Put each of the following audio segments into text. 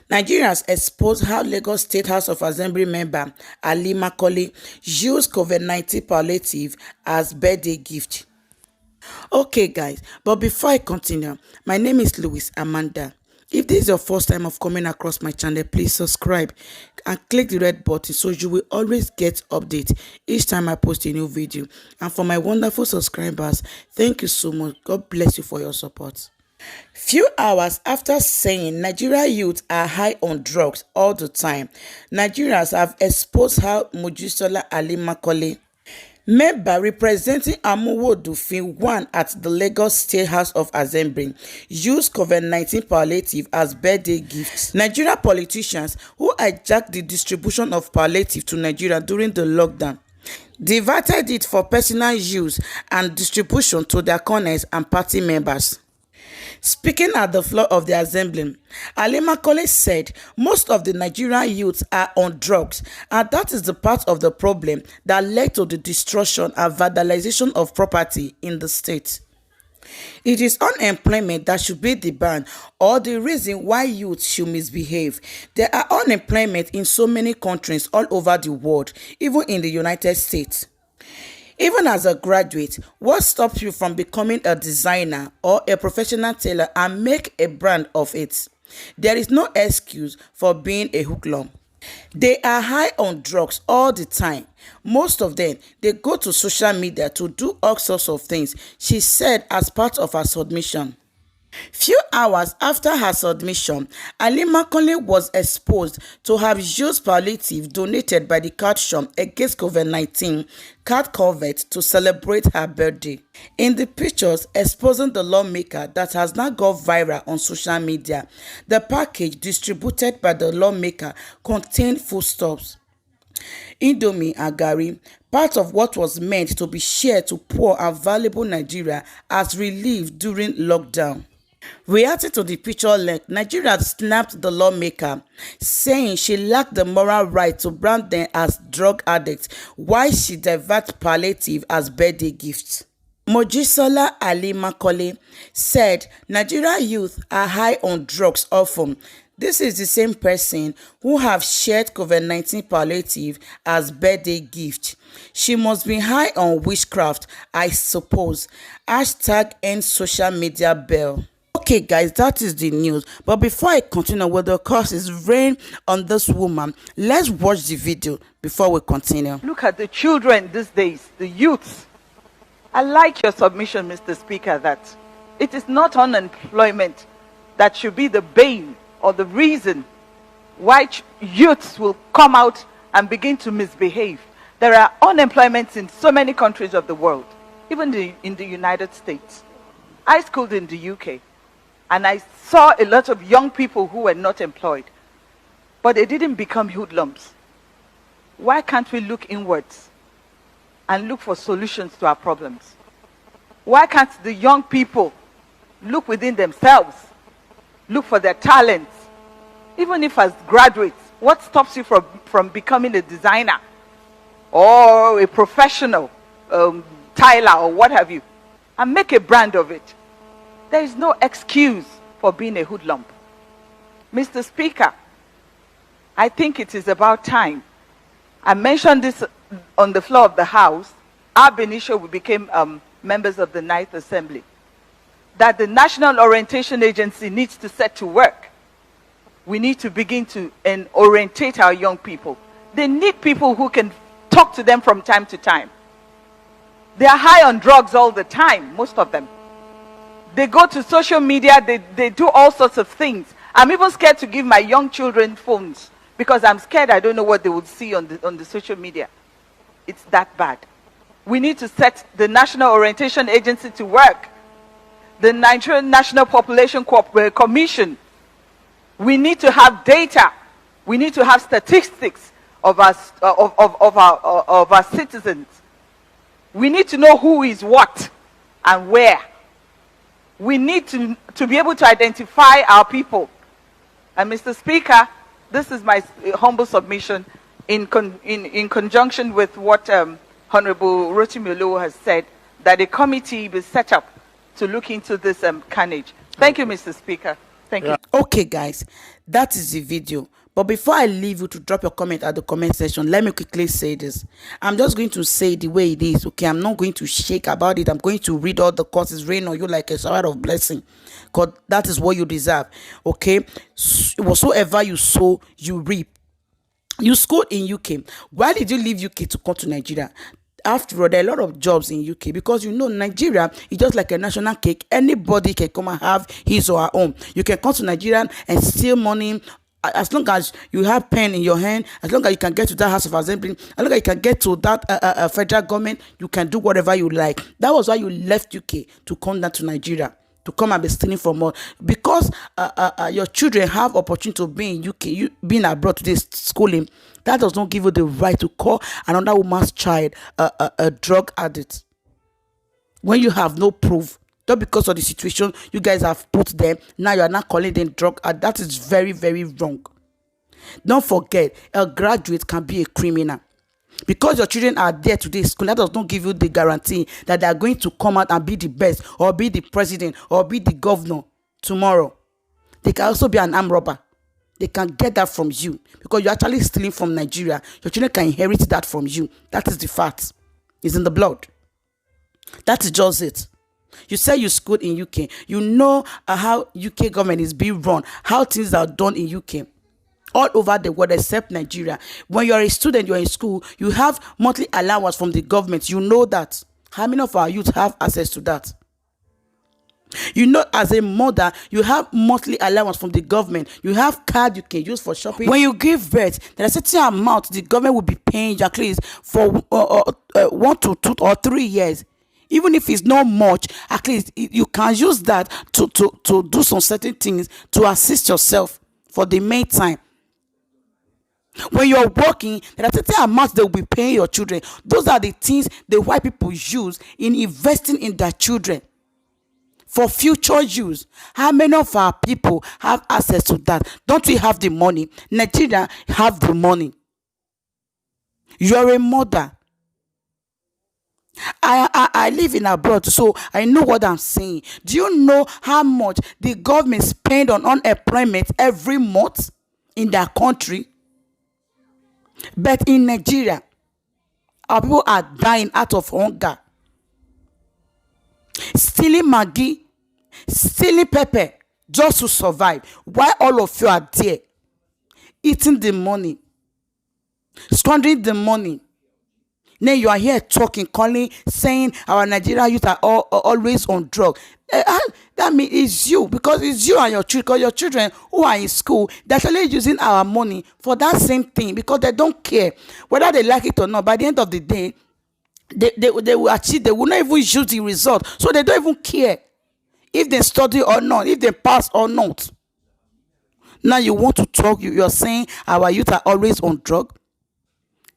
Nigerians exposed how Lagos State House of Assembly member Ali Macaulay used COVID-19 palliative as birthday gift. Okay guys, but before I continue, my name is Louis Amanda. If this is your first time of coming across my channel, please subscribe and click the red button so you will always get updates each time I post a new video. And for my wonderful subscribers, thank you so much. God bless you for your support. Few hours after saying Nigeria youth are high on drugs all the time, Nigerians have exposed how Mojisola Ali Macaulay, member representing Amuwo-Odofin 1 at the Lagos State House of Assembly, used COVID-19 palliative as birthday gifts. Nigerian politicians who hijacked the distribution of palliative to Nigeria during the lockdown diverted it for personal use and distribution to their colleagues and party members. Speaking at the floor of the assembly, Ali Macaulay said most of the Nigerian youths are on drugs, and that is the part of the problem that led to the destruction and vandalization of property in the state. It is unemployment that should be the ban or the reason why youth should misbehave. There are unemployment in so many countries all over the world, even in the United States. Even as a graduate, what stops you from becoming a designer or a professional tailor and make a brand of it? There is no excuse for being a hoodlum. They are high on drugs all the time. Most of them, they go to social media to do all sorts of things, she said as part of her submission. Few hours after her submission, Ali Macaulay was exposed to have used palliative donated by the Coalition Against COVID-19 card covert to celebrate her birthday. In the pictures exposing the lawmaker that has now gone viral on social media, the package distributed by the lawmaker contained foodstuffs, Indomie and garri, part of what was meant to be shared to poor and valuable Nigeria as relief during lockdown. Reacting to the picture link, Nigeria snapped the lawmaker, saying she lacked the moral right to brand them as drug addicts while she diverts palliative as birthday gifts. Mojisola Ali Macaulay said Nigeria youth are high on drugs often. This is the same person who have shared COVID-19 palliative as birthday gift. She must be high on witchcraft, I suppose. #end social media bell. Okay guys, that is the news, but before I continue with the curses rain on this woman, let's watch the video before we continue. Look at the children these days, the youths. I like your submission, Mr. Speaker, that it is not unemployment that should be the bane or the reason why youths will come out and begin to misbehave. There are unemployments in so many countries of the world, even in the United States. I schooled in the UK. And I saw a lot of young people who were not employed, but they didn't become hoodlums. Why can't we look inwards and look for solutions to our problems? Why can't the young people look within themselves, look for their talents? Even if as graduates, what stops you from becoming a designer or a professional tailor or what have you, and make a brand of it? There is no excuse for being a hoodlum. Mr. Speaker, I think it is about time. I mentioned this on the floor of the House. Ab initio, we became members of the Ninth Assembly, that the National Orientation Agency needs to set to work. We need to begin to orientate our young people. They need people who can talk to them from time to time. They are high on drugs all the time, most of them. They go to social media, they do all sorts of things. I'm even scared to give my young children phones because I'm scared I don't know what they would see on the social media. It's that bad. We need to set the National Orientation Agency to work. The Nigerian National Population Commission. We need to have data. We need to have statistics of our citizens. We need to know who is what and where. We need to be able to identify our people. And Mr. Speaker, this is my humble submission in conjunction with what Honorable Rotimi Olowo has said, that a committee be set up to look into this carnage. Thank you, Mr. Speaker. Thank you. Okay, guys, that is the video. But before I leave you to drop your comment at the comment section, let me quickly say this. I'm just going to say the way it is, okay? I'm not going to shake about it. I'm going to read all the courses rain on you like a shower of blessing, because that is what you deserve, okay? Whatsoever you sow, you reap. You schooled in UK. Why did you leave UK to come to Nigeria? After all, there are a lot of jobs in UK, because you know Nigeria is just like a national cake. Anybody can come and have his or her own. You can come to Nigeria and steal money. As long as you have pen in your hand, as long as you can get to that House of Assembly, as long as you can get to that federal government, you can do whatever you like. That was why you left UK to come down to Nigeria, to come and be stealing from us, because your children have opportunity to be in UK, you being abroad today schooling. That does not give you the right to call another woman's child a drug addict when you have no proof. Just because of the situation you guys have put them, now you are not calling them drug addict. That is very, very wrong. Don't forget, a graduate can be a criminal. Because your children are there today school, that does not give you the guarantee that they are going to come out and be the best, or be the president, or be the governor tomorrow. They can also be an armed robber. They can get that from you, because you're actually stealing from Nigeria. Your children can inherit that from you. That is the fact. It's in the blood. That is just it. You say you schooled in UK. You know how UK government is being run, how things are done in UK. All over the world except Nigeria. When you're a student, you're in school, you have monthly allowance from the government. You know that. How many of our youth have access to that? You know, as a mother, you have monthly allowance from the government. You have card you can use for shopping. When you give birth, there is a certain amount the government will be paying you at least for 1 to 2 or 3 years. Even if it's not much, at least you can use that to do some certain things to assist yourself for the meantime. When you're working, there are certain amounts they will be paying your children. Those are the things the white people use in investing in their children for future use. How many of our people have access to that? Don't we have the money? Nigeria have the money. You're a mother. I live in abroad, so I know what I'm saying. Do you know how much the government spend on unemployment every month in their country? But in Nigeria, our people are dying out of hunger. Stealing Maggi, stealing pepper just to survive. Why all of you are there eating the money, squandering the money? Then you are here talking, calling, saying our Nigerian youth are always on drugs. That means it's you, because it's you and your children. Because your children who are in school, they're actually using our money for that same thing, because they don't care whether they like it or not. By the end of the day, they will achieve. They will not even use the result, so they don't even care if they study or not, if they pass or not. Now you want to talk. You're saying our youth are always on drugs.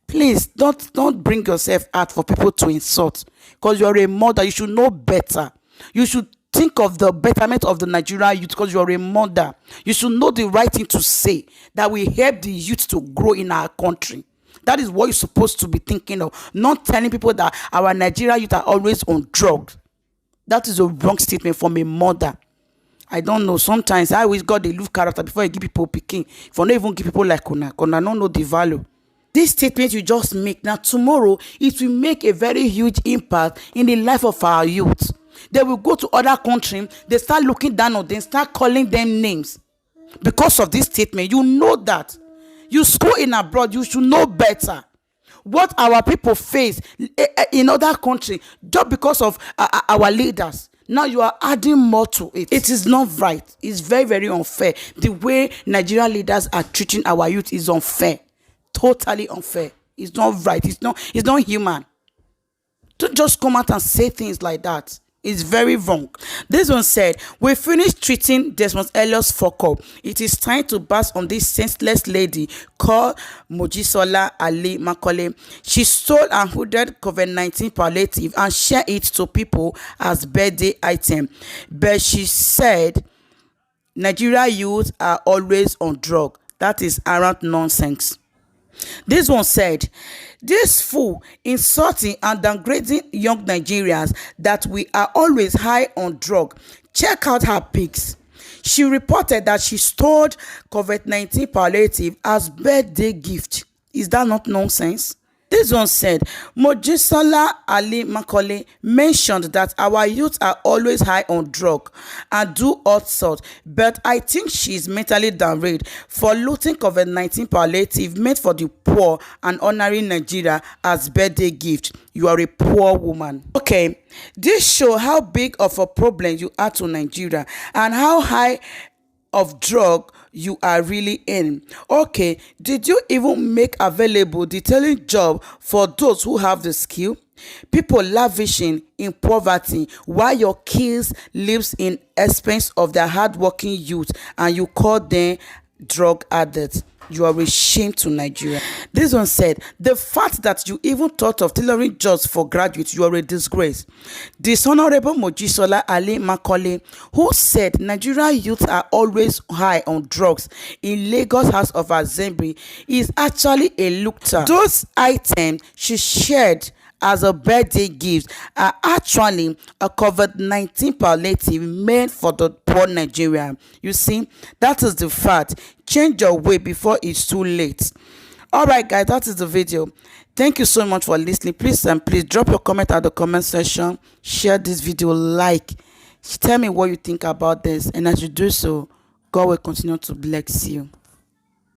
Please don't bring yourself out for people to insult, because you're a mother. You should know better. You should think of the betterment of the Nigerian youth, because you're a mother. You should know the right thing to say that will help the youth to grow in our country. That is what you're supposed to be thinking of, not telling people that our Nigerian youth are always on drugs. That is a wrong statement from a mother. I don't know. Sometimes I always got the look character before you give people picking. If you don't even give people like Kona don't know the value. This statement you just make now, tomorrow it will make a very huge impact in the life of our youth. They will go to other countries, they start looking down on them, start calling them names because of this statement. You know that. You school in abroad, you should know better what our people face in other countries just because of our leaders. Now you are adding more to it. It is not right. It's very, very unfair. The way Nigerian leaders are treating our youth is unfair. Totally unfair. It's not right. It's not human. Don't just come out and say things like that. It's very wrong. This one said, we finished treating Desmond Elliot's fuck up. It is time to bash on this senseless lady called Mojisola Ali Macaulay. She stole and hooded COVID-19 palliative and shared it to people as birthday item. But she said, Nigeria youth are always on drug. That is arrant nonsense. This one said, this fool insulting and downgrading young Nigerians that we are always high on drug. Check out her pics. She reported that she stored COVID-19 palliative as birthday gift. Is that not nonsense? This one said, Mojisola Ali Macaulay mentioned that our youth are always high on drug and do all sorts, but I think she is mentally downgrade for looting COVID-19 palliative made for the poor and honoring Nigeria as birthday gift. You are a poor woman. Okay, this show how big of a problem you are to Nigeria and how high of drug you are really in. Okay, did you even make available detailing job for those who have the skill? People lavishing in poverty while your kids lives in expense of their hardworking youth and you call them drug addicts. You are a shame to Nigeria. This one said, the fact that you even thought of tailoring jobs for graduates, you are a disgrace. Dishonorable Mojisola Ali Macaulay, who said Nigeria youth are always high on drugs in Lagos House of Assembly, is actually a looter. Those items she shared as a birthday gift are actually a COVID-19 palliative made for the poor Nigerian. You see, that is the fact. Change your way before it's too late. Alright guys, that is the video. Thank you so much for listening. Please drop your comment at the comment section. Share this video, like. Tell me what you think about this, and as you do so, God will continue to bless you.